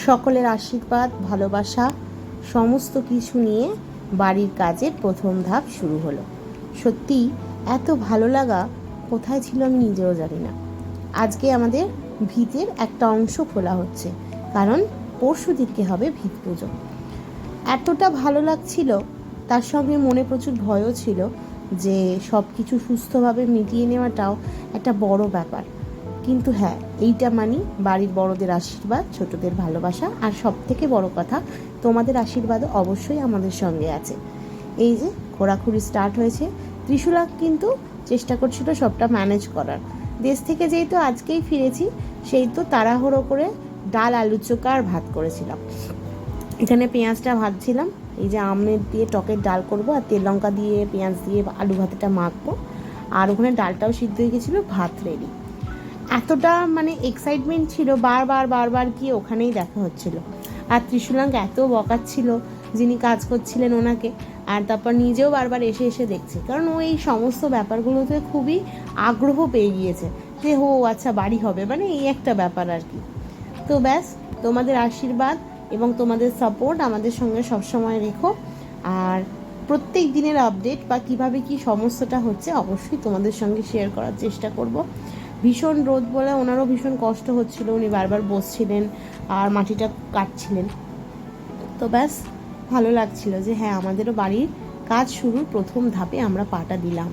সকলের আশীর্বাদ, ভালোবাসা সমস্ত কিছু নিয়ে বাড়ির কাজের প্রথম ধাপ শুরু হলো। সত্যি এত ভালো লাগা কোথায় ছিল আমি নিজেও জানি না। আজকে আমাদের ভিতের একটা অংশ খোলা হচ্ছে, কারণ পরশু দিনকে হবে ভিত পুজো। এতটা ভালো লাগছিল, তার সঙ্গে মনে প্রচুর ভয়ও ছিল যে সব কিছু সুস্থভাবে মিটিয়ে নেওয়াটাও একটা বড় ব্যাপার। কিন্তু হ্যাঁ, এইটা মানি বাড়ির বড়দের আশীর্বাদ, ছোটদের ভালোবাসা, আর সব থেকে বড় কথা তোমাদের আশীর্বাদও অবশ্যই আমাদের সঙ্গে আছে। এই যে ঘোরাঘুরি স্টার্ট হয়েছে, ত্রিশুলা কিন্তু চেষ্টা করছিল সবটা ম্যানেজ করার। দেশ থেকে যেহেতু আজকেই ফিরেছি, সেই তো তাড়াহুড়ো করে ডাল, আলু চোখা আর ভাত করেছিলাম। এখানে পেঁয়াজটা ভাজছিলাম, এই যে আমের দিয়ে টকের ডাল করব, আর তেল লঙ্কা দিয়ে পেঁয়াজ দিয়ে আলু ভাতেটা মাখবো। আর ওখানে ডালটাও সিদ্ধ হয়ে গেছিলো, ভাত রেডি। এতটা এক্সাইটমেন্ট ছিল, বারবার গিয়ে ওখানেই দেখা হচ্ছিল। আর ত্রিশুলাঙ্ক এত বকাচ্ছিল যিনি কাজ করছিলেন ওনাকে, আর তারপর নিজেও বারবার এসে এসে দেখছে, কারণ ও এই সমস্ত ব্যাপারগুলোতে খুবই আগ্রহ পেয়ে গিয়েছে যে আচ্ছা বাড়ি হবে, এই একটা ব্যাপার আর কি। তো ব্যাস, তোমাদের আশীর্বাদ এবং তোমাদের সাপোর্ট আমাদের সঙ্গে সবসময় রেখো। আর প্রত্যেক দিনের আপডেট বা কিভাবে কি সমস্যাটা হচ্ছে অবশ্যই তোমাদের সঙ্গে শেয়ার করার চেষ্টা করব। ভীষণ রোদ বলে ওনারও ভীষণ কষ্ট হচ্ছিল, উনি বারবার বসছিলেন আর মাটিটা কাটছিলেন। তো ব্যাস, ভালো লাগছিল যে হ্যাঁ, আমাদেরও বাড়ির কাজ শুরুর প্রথম ধাপে আমরা পাটা দিলাম।